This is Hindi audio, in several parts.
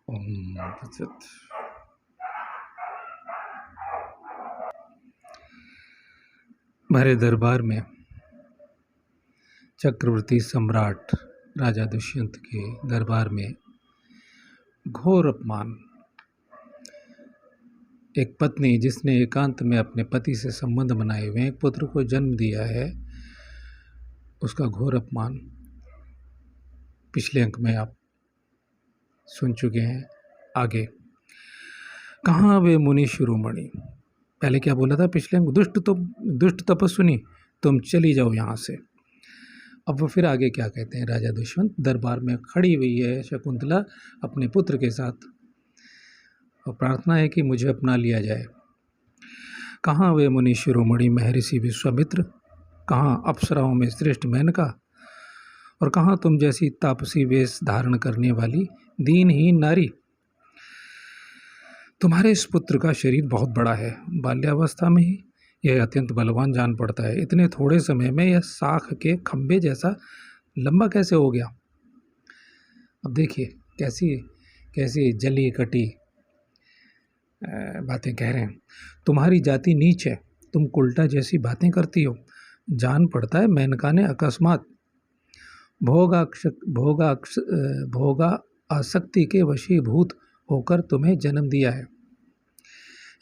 ओम तत्सत। हमारे दरबार में चक्रवर्ती सम्राट राजा दुष्यंत के दरबार में घोर अपमान। एक पत्नी जिसने एकांत में अपने पति से संबंध बनाए हुए एक पुत्र को जन्म दिया है, उसका घोर अपमान पिछले अंक में आप सुन चुके हैं। आगे कहाँ वे मुनि शिरोमणि, पहले क्या बोला था पिछले अंक, दुष्ट तपस्विनी तुम चली जाओ यहाँ से। अब वो फिर आगे क्या कहते हैं, राजा दुष्यंत दरबार में खड़ी हुई है शकुंतला अपने पुत्र के साथ और प्रार्थना है कि मुझे अपना लिया जाए। कहाँ वे मुनि शिरोमणि महर्षि विश्वामित्र, कहाँ अप्सराओं में श्रेष्ठ मेनका, और कहाँ तुम जैसी तापसी वेश धारण करने वाली दीनहीन नारी। तुम्हारे इस पुत्र का शरीर बहुत बड़ा है, बाल्यावस्था में ही यह अत्यंत बलवान जान पड़ता है। इतने थोड़े समय में यह साख के खंभे जैसा लंबा कैसे हो गया। अब देखिए कैसी कैसी जली कटी बातें कह रहे हैं। तुम्हारी जाति नीच है, तुम उल्टा जैसी बातें करती हो। जान पड़ता है मेनका ने अकस्मात भोगा आसक्ति के वशीभूत होकर तुम्हें जन्म दिया है।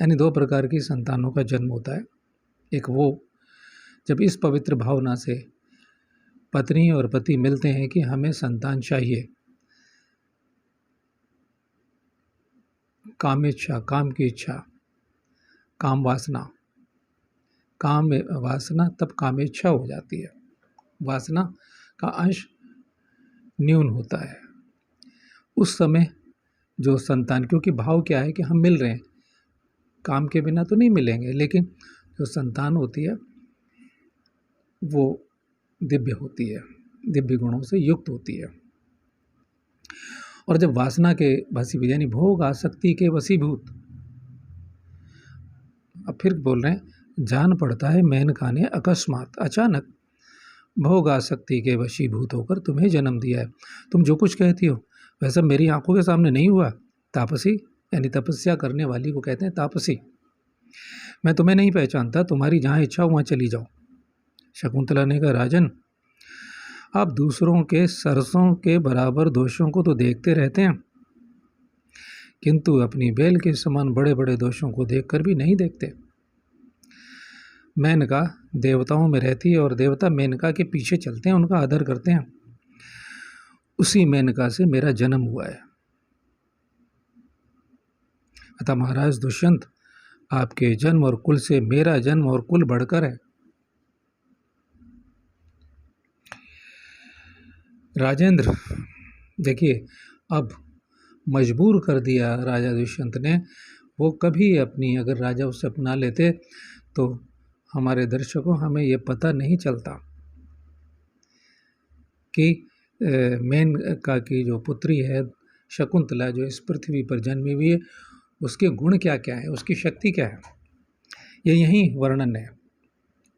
यानी दो प्रकार की संतानों का जन्म होता है। एक वो जब इस पवित्र भावना से पत्नी और पति मिलते हैं कि हमें संतान चाहिए, कामेच्छा, काम की इच्छा, काम वासना तब कामेच्छा हो जाती है। वासना का अंश न्यून होता है उस समय जो संतान, क्योंकि भाव क्या है कि हम मिल रहे हैं, काम के बिना तो नहीं मिलेंगे, लेकिन जो संतान होती है वो दिव्य होती है, दिव्य गुणों से युक्त होती है। और जब वासना के वशीभूत यानी भोग आसक्ति के वशीभूत, अब फिर बोल रहे हैं, जान पड़ता है मेनका ने अकस्मात अचानक भोग आसक्ति के वशीभूत होकर तुम्हें जन्म दिया है। तुम जो कुछ कहती हो वह सब मेरी आंखों के सामने नहीं हुआ। तापसी यानी तपस्या करने वाली को कहते हैं तापसी। मैं तुम्हें नहीं पहचानता, तुम्हारी जहाँ इच्छा वहाँ चली जाओ। शकुंतला ने कहा, राजन आप दूसरों के सरसों के बराबर दोषों को तो देखते रहते हैं, किंतु अपनी बेल के समान बड़े बड़े दोषों को देखकर भी नहीं देखते। मेनका देवताओं में रहती है और देवता मेनका के पीछे चलते हैं, उनका आदर करते हैं। उसी मेनका से मेरा जन्म हुआ है। अतः महाराज दुष्यंत, आपके जन्म और कुल से मेरा जन्म और कुल बढ़कर है। राजेंद्र, देखिए अब मजबूर कर दिया राजा दुष्यंत ने। वो कभी अपनी, अगर राजा उसे अपना लेते तो हमारे दर्शकों हमें ये पता नहीं चलता कि मेनका की जो पुत्री है शकुंतला, जो इस पृथ्वी पर जन्मी हुई है, उसके गुण क्या क्या है, उसकी शक्ति क्या है। ये यहीं वर्णन है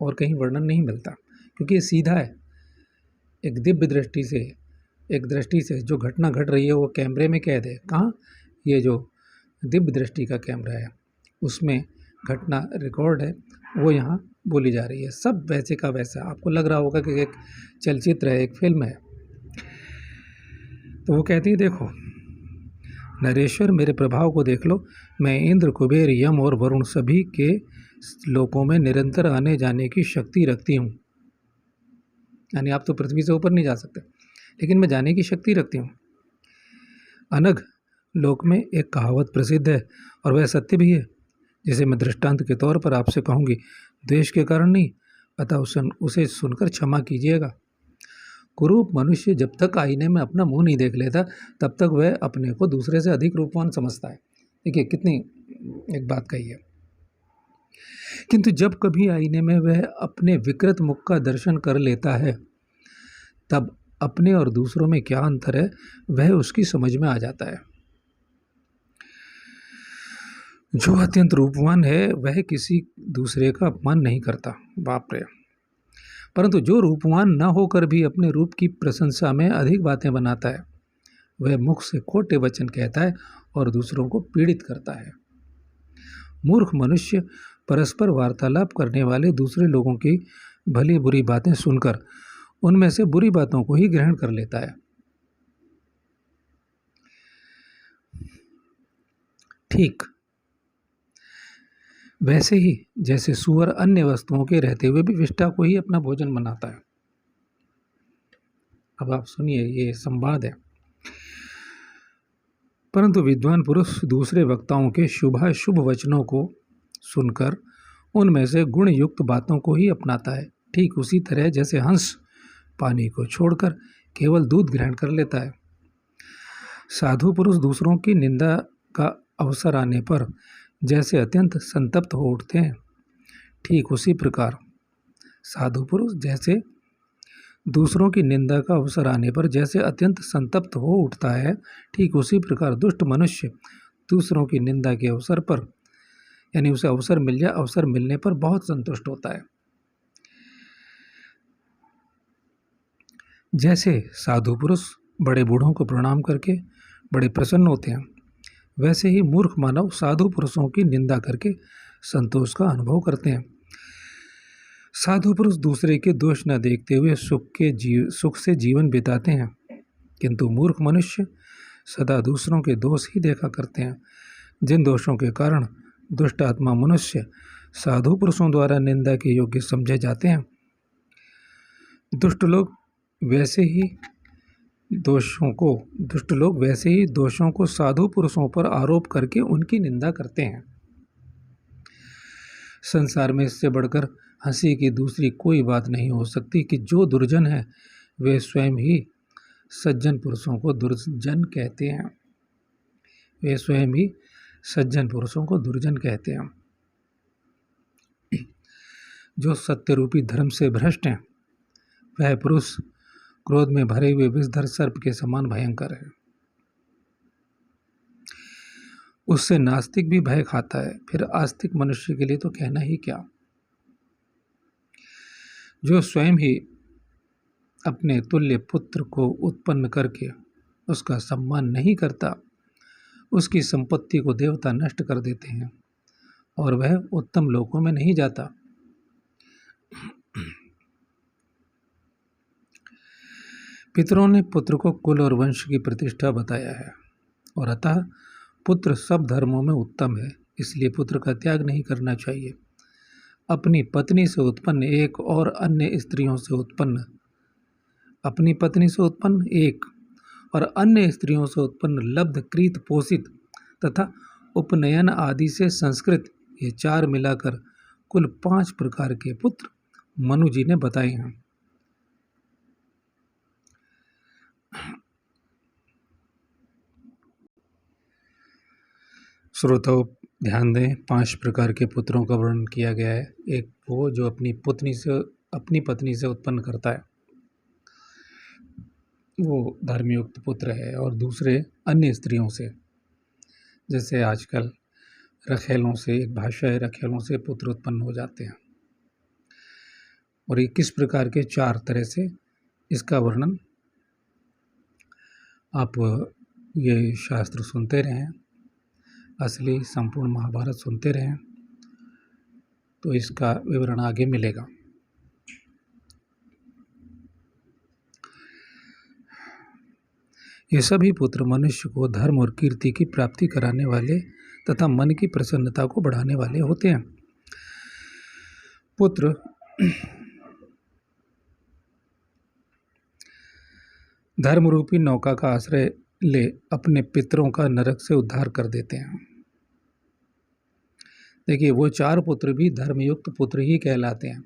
और कहीं वर्णन नहीं मिलता, क्योंकि ये सीधा है। एक दिव्य दृष्टि से, एक दृष्टि से जो घटना घट रही है वो कैमरे में कैद है। कहाँ, ये जो दिव्य दृष्टि का कैमरा है उसमें घटना रिकॉर्ड है, वो यहाँ बोली जा रही है। सब वैसे का वैसा, आपको लग रहा होगा कि एक चलचित्र है, एक फिल्म है। तो वो कहती है, देखो नरेश्वर, मेरे प्रभाव को देख लो। मैं इंद्र, कुबेर, यम और वरुण सभी के लोकों में निरंतर आने जाने की शक्ति रखती हूँ। यानी आप तो पृथ्वी से ऊपर नहीं जा सकते, लेकिन मैं जाने की शक्ति रखती हूँ। अनग लोक में एक कहावत प्रसिद्ध है और वह सत्य भी है, जिसे मैं दृष्टांत के तौर पर आपसे कहूँगी। द्वेष के कारण नहीं, अतः उसे सुनकर क्षमा कीजिएगा। कुरूप मनुष्य जब तक आईने में अपना मुंह नहीं देख लेता, तब तक वह अपने को दूसरे से अधिक रूपवान समझता है। देखिए कितनी एक बात कही है। किंतु जब कभी आईने में वह अपने विकृत मुख का दर्शन कर लेता है, तब अपने और दूसरों में क्या अंतर है वह उसकी समझ में आ जाता है। जो अत्यंत रूपवान है वह किसी दूसरे का अपमान नहीं करता, बाप रे। परंतु जो रूपवान न होकर भी अपने रूप की प्रशंसा में अधिक बातें बनाता है, वह मुख से खोटे वचन कहता है और दूसरों को पीड़ित करता है। मूर्ख मनुष्य परस्पर वार्तालाप करने वाले दूसरे लोगों की भली बुरी बातें सुनकर उनमें से बुरी बातों को ही ग्रहण कर लेता है। ठीक वैसे ही जैसे सूअर अन्य वस्तुओं के रहते हुए भी विष्ठा को ही अपना भोजन बनाता है। अब आप सुनिए, ये संवाद है। परंतु विद्वान पुरुष दूसरे वक्ताओं के शुभाशुभ वचनों को सुनकर उनमें से गुण युक्त बातों को ही अपनाता है, ठीक उसी तरह जैसे हंस पानी को छोड़कर केवल दूध ग्रहण कर लेता है। साधु पुरुष दूसरों की निंदा का अवसर आने पर जैसे अत्यंत संतप्त हो उठते हैं, ठीक उसी प्रकार साधु पुरुष जैसे दूसरों की निंदा का अवसर आने पर जैसे अत्यंत संतप्त हो उठता है, ठीक उसी प्रकार दुष्ट मनुष्य दूसरों की निंदा के अवसर पर, यानी उसे अवसर मिलने पर बहुत संतुष्ट होता है। जैसे साधु पुरुष बड़े बूढ़ों को प्रणाम करके बड़े प्रसन्न होते हैं, वैसे ही मूर्ख मानव साधु पुरुषों की निंदा करके संतोष का अनुभव करते हैं। साधु पुरुष दूसरे के दोष न देखते हुए सुख से जीवन बिताते हैं, किंतु मूर्ख मनुष्य सदा दूसरों के दोष ही देखा करते हैं, जिन दोषों के कारण दुष्ट आत्मा मनुष्य साधु पुरुषों द्वारा निंदा के योग्य समझे जाते हैं। दुष्ट लोग वैसे ही दोषों को साधु पुरुषों पर आरोप करके उनकी निंदा करते हैं। संसार में इससे बढ़कर हंसी की दूसरी कोई बात नहीं हो सकती कि जो दुर्जन है वे स्वयं ही सज्जन पुरुषों को दुर्जन कहते हैं। जो सत्य रूपी धर्म से भ्रष्ट हैं, वह पुरुष क्रोध में भरे हुए विषधर सर्प के समान भयंकर है। उससे नास्तिक भी भय खाता है, फिर आस्तिक मनुष्य के लिए तो कहना ही क्या। जो स्वयं ही अपने तुल्य पुत्र को उत्पन्न करके उसका सम्मान नहीं करता, उसकी संपत्ति को देवता नष्ट कर देते हैं और वह उत्तम लोकों में नहीं जाता। पितरों ने पुत्र को कुल और वंश की प्रतिष्ठा बताया है और अतः पुत्र सब धर्मों में उत्तम है, इसलिए पुत्र का त्याग नहीं करना चाहिए। अपनी पत्नी से उत्पन्न एक और अन्य स्त्रियों से उत्पन्न लब्ध कृत पोषित तथा उपनयन आदि से संस्कृत, ये 4 मिलाकर कुल 5 प्रकार के पुत्र मनु जी ने बताए हैं। श्रोताओं ध्यान दें, 5 प्रकार के पुत्रों का वर्णन किया गया है। एक वो जो अपनी पत्नी से उत्पन्न करता है, वो धर्मयुक्त पुत्र है, और दूसरे अन्य स्त्रियों से, जैसे आजकल रखेलों से, एक भाषा है, रखेलों से पुत्र उत्पन्न हो जाते हैं। और ये किस प्रकार के 4 तरह से, इसका वर्णन आप ये शास्त्र सुनते रहें, असली संपूर्ण महाभारत सुनते रहें, तो इसका विवरण आगे मिलेगा। ये सभी पुत्र मनुष्य को धर्म और कीर्ति की प्राप्ति कराने वाले तथा मन की प्रसन्नता को बढ़ाने वाले होते हैं। पुत्र धर्म रूपी नौका का आश्रय ले अपने पितरों का नरक से उद्धार कर देते हैं। देखिए, वो 4 पुत्र भी धर्मयुक्त पुत्र ही कहलाते हैं,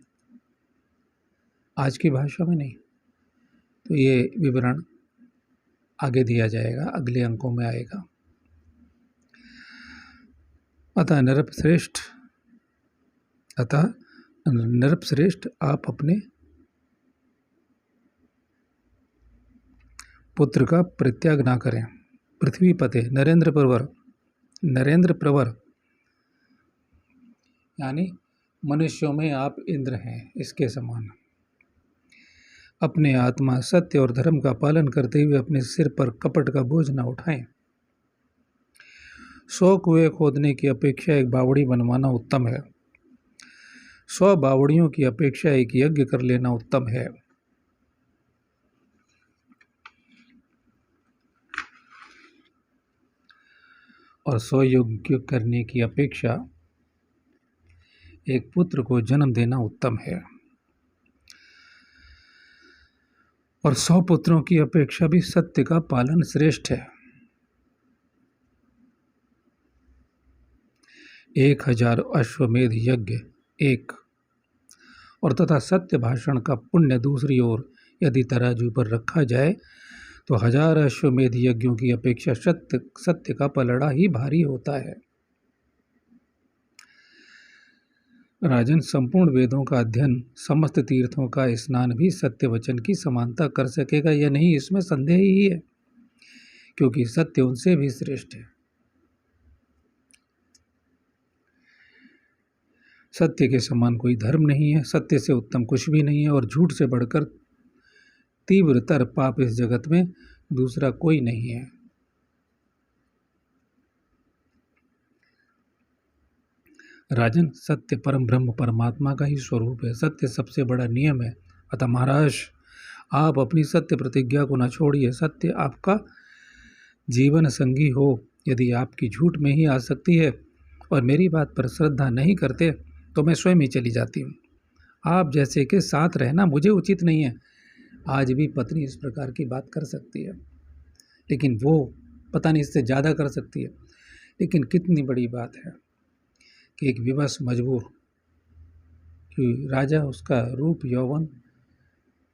आज की भाषा में नहीं। तो ये विवरण आगे दिया जाएगा, अगले अंकों में आएगा। अतः नरपश्रेष्ठ आप अपने पुत्र का परित्याग ना करें। पृथ्वी पते नरेंद्र प्रवर यानी मनुष्यों में आप इंद्र हैं, इसके समान। अपने आत्मा सत्य और धर्म का पालन करते हुए अपने सिर पर कपट का बोझ न उठाएं। 100 कुएं खोदने की अपेक्षा एक बावड़ी बनवाना उत्तम है। 100 बावड़ियों की अपेक्षा एक यज्ञ कर लेना उत्तम है। और 100 यज्ञ करने की अपेक्षा एक पुत्र को जन्म देना उत्तम है। और 100 पुत्रों की अपेक्षा भी सत्य का पालन श्रेष्ठ है। 1000 अश्वमेध यज्ञ एक और तथा सत्य भाषण का पुण्य दूसरी ओर यदि तराजू पर रखा जाए तो 1000 अश्वमेध यज्ञों की अपेक्षा सत्य का पलड़ा ही भारी होता है। राजन, संपूर्ण वेदों का अध्ययन, समस्त तीर्थों का स्नान भी सत्य वचन की समानता कर सकेगा या नहीं, इसमें संदेह ही है, क्योंकि सत्य उनसे भी श्रेष्ठ है। सत्य के समान कोई धर्म नहीं है, सत्य से उत्तम कुछ भी नहीं है, और झूठ से बढ़कर तीव्रतर पाप इस जगत में दूसरा कोई नहीं है। राजन, सत्य परम ब्रह्म परमात्मा का ही स्वरूप है। सत्य सबसे बड़ा नियम है। अतः महाराज, आप अपनी सत्य प्रतिज्ञा को न छोड़िए। सत्य आपका जीवन संगी हो। यदि आपकी झूठ में ही आसक्ति है और मेरी बात पर श्रद्धा नहीं करते तो मैं स्वयं ही चली जाती हूँ। आप जैसे के साथ रहना मुझे उचित नहीं है। आज भी पत्नी इस प्रकार की बात कर सकती है, लेकिन वो पता नहीं इससे ज़्यादा कर सकती है। लेकिन कितनी बड़ी बात है कि एक विवश मजबूर कि राजा उसका रूप यौवन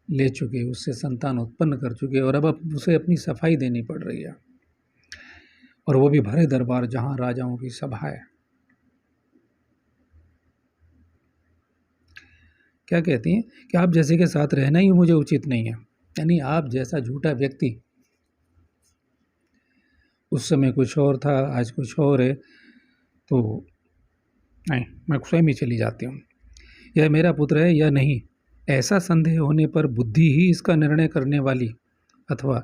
ले चुके, उससे संतान उत्पन्न कर चुके, और अब उसे अपनी सफाई देनी पड़ रही है, और वो भी भरे दरबार जहाँ राजाओं की सभा है। क्या कहती हैं कि आप जैसे के साथ रहना ही मुझे उचित नहीं है। यानी आप जैसा झूठा व्यक्ति, उस समय कुछ और था, आज कुछ और है, तो नहीं, मैं स्वयं ही चली जाती हूँ। यह मेरा पुत्र है या नहीं, ऐसा संदेह होने पर बुद्धि ही इसका निर्णय करने वाली अथवा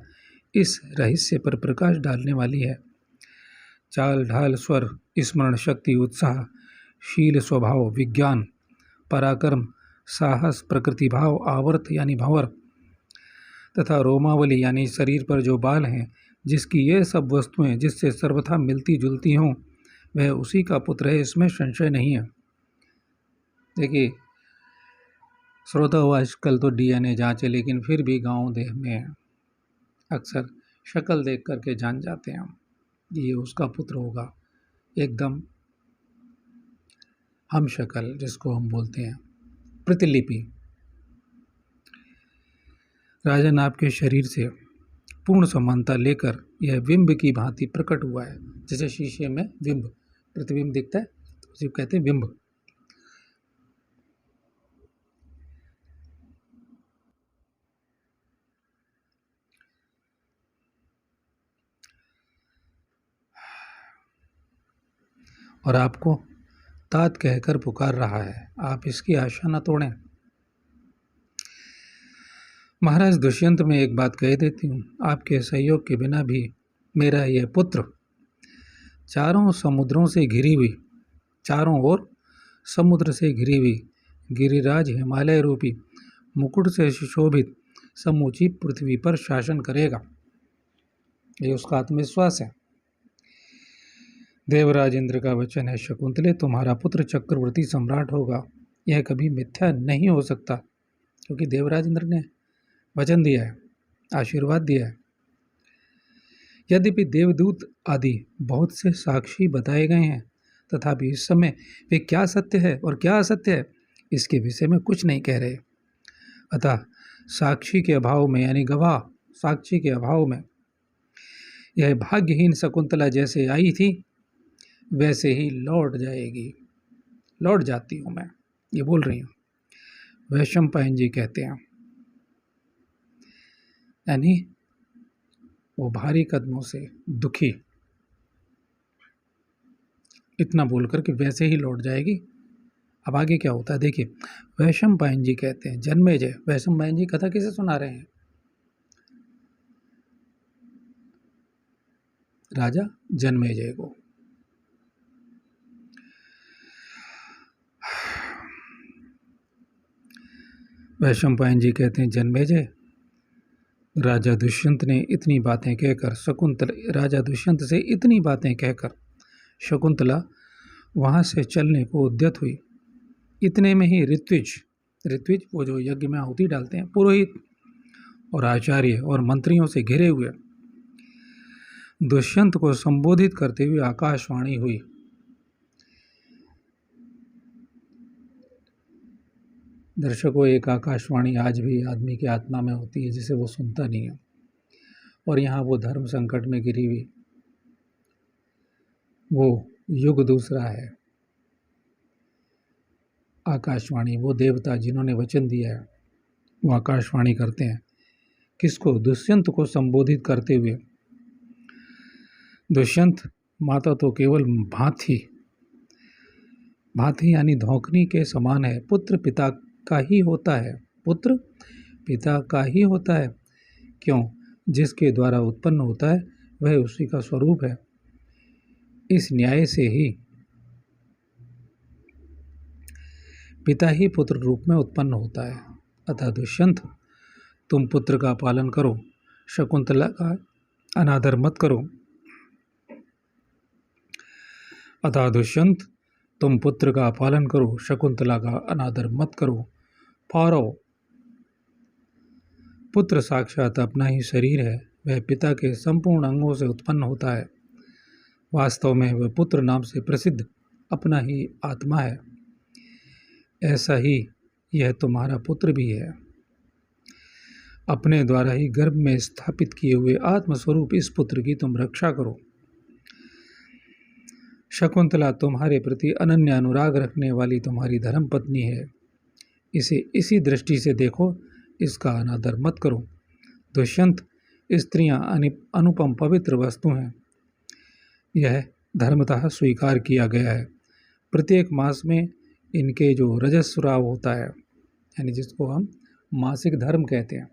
इस रहस्य पर प्रकाश डालने वाली है। चाल ढाल, स्वर, स्मरण शक्ति, उत्साह, शील, स्वभाव, विज्ञान, पराक्रम, साहस, प्रकृति भाव, आवर्त यानी भंवर, तथा रोमावली यानी शरीर पर जो बाल हैं, जिसकी ये सब वस्तुएं जिससे सर्वथा मिलती जुलती हों, वह उसी का पुत्र है, इसमें संशय नहीं है। देखिए श्रोता हुआ, आजकल तो DNA जांचे, लेकिन फिर भी गांव देह में अक्सर शक्ल देख करके जान जाते हैं हम, ये उसका पुत्र होगा। एकदम हम शक्ल, जिसको हम बोलते हैं प्रतिलिपि। राजन, आपके शरीर से पूर्ण समानता लेकर यह बिंब की भांति प्रकट हुआ है। जैसे शीशे में बिंब, प्रतिबिंब दिखता है, तो उसे कहते हैं बिंब। और आपको तात कहकर पुकार रहा है, आप इसकी आशा न तोड़ें। महाराज दुष्यंत, में एक बात कह देती हूँ, आपके सहयोग के बिना भी मेरा यह पुत्र चारों समुद्रों से घिरी हुई, चारों ओर समुद्र से घिरी हुई गिरिराज हिमालय रूपी मुकुट से सुशोभित समूची पृथ्वी पर शासन करेगा। ये उसका आत्मविश्वास है। देवराज इंद्र का वचन है, शकुंतले, तुम्हारा पुत्र चक्रवर्ती सम्राट होगा। यह कभी मिथ्या नहीं हो सकता, क्योंकि देवराज इंद्र ने वचन दिया है, आशीर्वाद दिया है। यद्यपि देवदूत आदि बहुत से साक्षी बताए गए हैं, तथापि इस समय वे क्या सत्य है और क्या असत्य है, इसके विषय में कुछ नहीं कह रहे। अतः साक्षी के अभाव में, यानी गवाह साक्षी के अभाव में, यह भाग्यहीन शकुंतला जैसे आई थी वैसे ही लौट जाएगी। लौट जाती हूँ मैं, ये बोल रही हूँ। वैशंपायन जी कहते हैं, यानी वो भारी कदमों से दुखी, इतना बोलकर कि वैसे ही लौट जाएगी, अब आगे क्या होता है देखिए। वैशंपायन जी कहते हैं, जन्मेजय, वैशंपायन जी कथा किसे सुना रहे हैं? राजा जन्मेजय को। वैशंपायन जी कहते हैं, जन्मेजय, राजा दुष्यंत से इतनी बातें कहकर शकुंतला वहाँ से चलने को उद्यत हुई। इतने में ही ऋत्विज वो जो यज्ञ में आहुति डालते हैं, पुरोहित और आचार्य और मंत्रियों से घिरे हुए दुष्यंत को संबोधित करते हुए आकाशवाणी हुई। दर्शकों, एक आकाशवाणी आज भी आदमी की आत्मा में होती है जिसे वो सुनता नहीं है, और यहाँ वो धर्म संकट में गिरी हुई, वो युग दूसरा है। आकाशवाणी, वो देवता जिन्होंने वचन दिया है, वो आकाशवाणी करते हैं। किसको? दुष्यंत को संबोधित करते हुए। दुष्यंत माता तो केवल भांति यानी धौंकनी के समान है। पुत्र पिता का ही होता है। पुत्र पिता का ही होता है। क्यों? जिसके द्वारा उत्पन्न होता है वह उसी का स्वरूप है। इस न्याय से ही पिता ही पुत्र रूप में उत्पन्न होता है। अतः दुष्यंत, तुम पुत्र का पालन करो, शकुंतला का अनादर मत करो। अतः दुष्यंत, तुम पुत्र का पालन करो, शकुंतला का अनादर मत करो। पौरव, पुत्र साक्षात अपना ही शरीर है। वह पिता के संपूर्ण अंगों से उत्पन्न होता है। वास्तव में वह पुत्र नाम से प्रसिद्ध अपना ही आत्मा है। ऐसा ही यह तुम्हारा पुत्र भी है। अपने द्वारा ही गर्भ में स्थापित किए हुए आत्मस्वरूप इस पुत्र की तुम रक्षा करो। शकुंतला तुम्हारे प्रति अनन्य अनुराग रखने वाली तुम्हारी धर्मपत्नी है। इसे इसी दृष्टि से देखो, इसका अनादर मत करो। दुष्यंत, स्त्रियां अनुपम पवित्र वस्तु हैं। यह धर्मतः स्वीकार किया गया है। प्रत्येक मास में इनके जो रजस्राव होता है, यानी जिसको हम मासिक धर्म कहते हैं,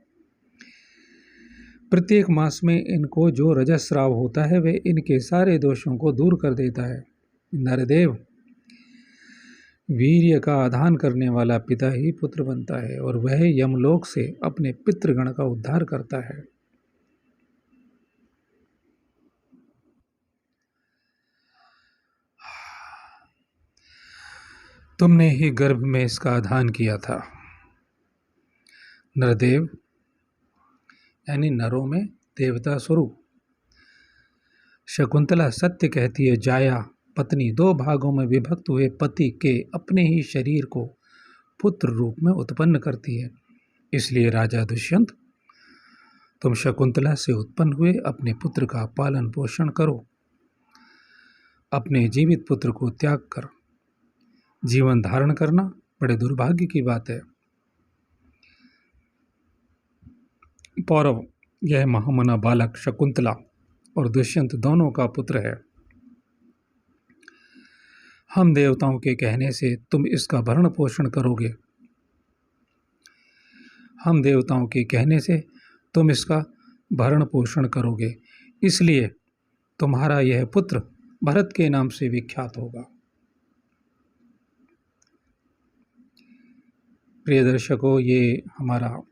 प्रत्येक मास में इनको जो रजस्राव होता है वह इनके सारे दोषों को दूर कर देता है। नरदेव, वीर्य का आधान करने वाला पिता ही पुत्र बनता है और वह यमलोक से अपने पितृगण का उद्धार करता है। तुमने ही गर्भ में इसका आधान किया था। नरदेव यानी नरों में देवता स्वरूप। शकुंतला सत्य कहती है। जाया पत्नी 2 भागों में विभक्त हुए पति के अपने ही शरीर को पुत्र रूप में उत्पन्न करती है। इसलिए राजा दुष्यंत, तुम शकुंतला से उत्पन्न हुए अपने पुत्र का पालन पोषण करो। अपने जीवित पुत्र को त्याग कर जीवन धारण करना बड़े दुर्भाग्य की बात है। पौरव, यह महामना बालक शकुंतला और दुष्यंत दोनों का पुत्र है। हम देवताओं के कहने से तुम इसका भरण पोषण करोगे। हम देवताओं के कहने से तुम इसका भरण पोषण करोगे, इसलिए तुम्हारा यह पुत्र भरत के नाम से विख्यात होगा। प्रिय दर्शकों, ये हमारा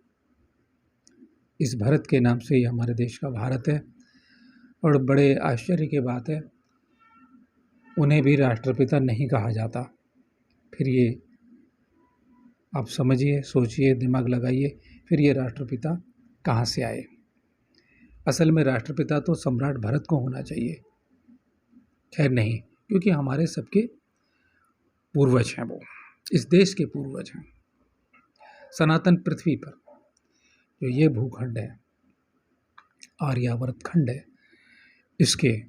इस भरत के नाम से ही हमारे देश का भारत है। और बड़े आश्चर्य की बात है, उन्हें भी राष्ट्रपिता नहीं कहा जाता। फिर ये आप समझिए, सोचिए, दिमाग लगाइए, फिर ये राष्ट्रपिता कहाँ से आए? असल में राष्ट्रपिता तो सम्राट भरत को होना चाहिए। खैर नहीं, क्योंकि हमारे सबके पूर्वज हैं, वो इस देश के पूर्वज हैं। सनातन पृथ्वी पर जो ये भूखंड है, आर्यावर्त खंड है, इसके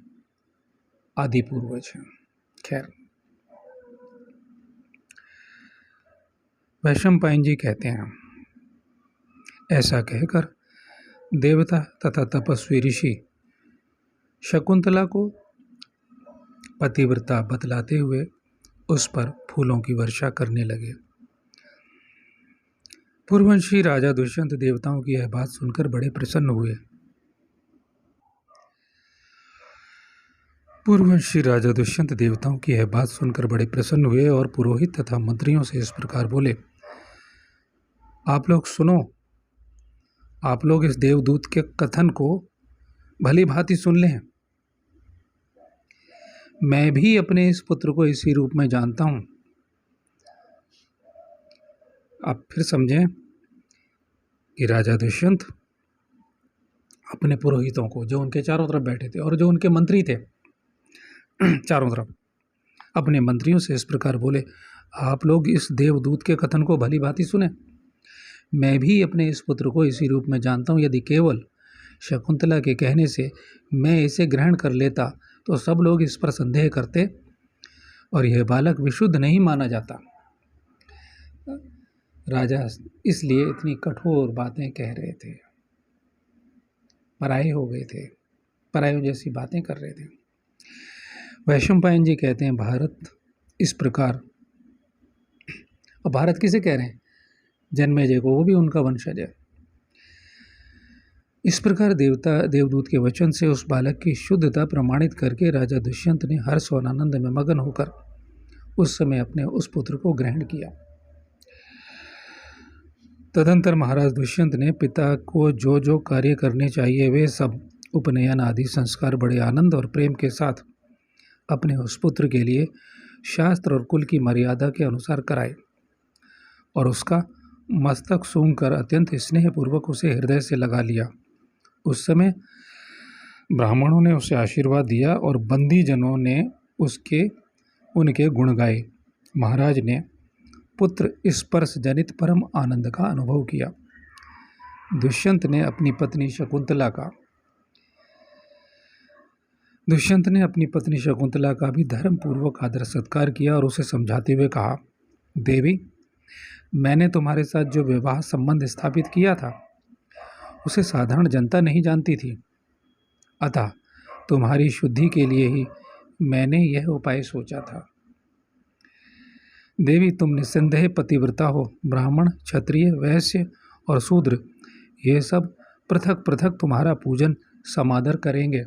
आदि पूर्वज हैं। खैर, वैशंपायन जी कहते हैं, ऐसा कहकर देवता तथा तपस्वी ऋषि शकुंतला को पतिव्रता बतलाते हुए उस पर फूलों की वर्षा करने लगे। पूर्ववंशी राजा दुष्यंत देवताओं की यह बात सुनकर बड़े प्रसन्न हुए। पूर्ववंशी राजा दुष्यंत देवताओं की यह बात सुनकर बड़े प्रसन्न हुए और पुरोहित तथा मंत्रियों से इस प्रकार बोले, आप लोग सुनो, आप लोग इस देवदूत के कथन को भली भांति सुन लें। मैं भी अपने इस पुत्र को इसी रूप में जानता हूं। आप फिर समझें कि राजा दुष्यंत अपने पुरोहितों को, जो उनके चारों तरफ बैठे थे और जो उनके मंत्री थे चारों तरफ, अपने मंत्रियों से इस प्रकार बोले, आप लोग इस देवदूत के कथन को भली भांति सुने। मैं भी अपने इस पुत्र को इसी रूप में जानता हूँ। यदि केवल शकुंतला के कहने से मैं इसे ग्रहण कर लेता तो सब लोग इस पर संदेह करते और यह बालक विशुद्ध नहीं माना जाता। राजा इसलिए इतनी कठोर बातें कह रहे थे, पराये हो गए थे, परायों जैसी बातें कर रहे थे। वैशंपायन जी कहते हैं, भारत इस प्रकार, और भारत किसे कह रहे हैं? जन्मेजय को, वो भी उनका वंशज है। इस प्रकार देवदूत के वचन से उस बालक की शुद्धता प्रमाणित करके राजा दुष्यंत ने हर्ष और आनंद में मगन होकर उस समय अपने उस पुत्र को ग्रहण किया। तदंतर महाराज दुष्यंत ने पिता को जो जो कार्य करने चाहिए वे सब उपनयन आदि संस्कार बड़े आनंद और प्रेम के साथ अपने उस पुत्र के लिए शास्त्र और कुल की मर्यादा के अनुसार कराए और उसका मस्तक सूंघकर अत्यंत स्नेहपूर्वक उसे हृदय से लगा लिया। उस समय ब्राह्मणों ने उसे आशीर्वाद दिया और बंदी जनों ने उनके गुण गाए। महाराज ने पुत्र स्पर्श जनित परम आनंद का अनुभव किया। दुष्यंत ने अपनी पत्नी शकुंतला का भी धर्म पूर्वक आदर सत्कार किया और उसे समझाते हुए कहा, देवी, मैंने तुम्हारे साथ जो विवाह संबंध स्थापित किया था उसे साधारण जनता नहीं जानती थी, अतः तुम्हारी शुद्धि के लिए ही मैंने यह उपाय सोचा था। देवी, तुम निस्संदेह पतिव्रता हो। ब्राह्मण, क्षत्रिय, वैश्य और शूद्र ये सब पृथक पृथक तुम्हारा पूजन समादर करेंगे।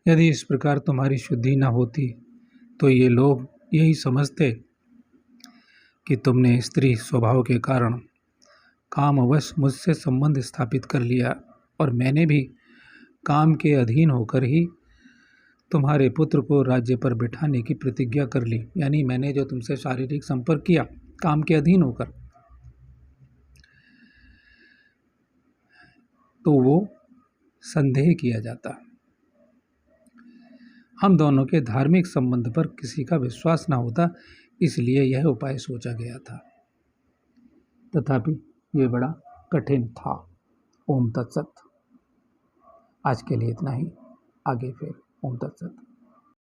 यदि इस प्रकार तुम्हारी शुद्धि न होती तो ये लोग यही समझते कि तुमने स्त्री स्वभाव के कारण कामवश मुझसे संबंध स्थापित कर लिया और मैंने भी काम के अधीन होकर ही तुम्हारे पुत्र को राज्य पर बिठाने की प्रतिज्ञा कर ली। यानी मैंने जो तुमसे शारीरिक संपर्क किया काम के अधीन होकर, तो वो संदेह किया जाता। हम दोनों के धार्मिक संबंध पर किसी का विश्वास न होता, इसलिए यह उपाय सोचा गया था। तथापि ये बड़ा कठिन था। ओम तत्सत। आज के लिए इतना ही, आगे फिर। ओम तत्सत।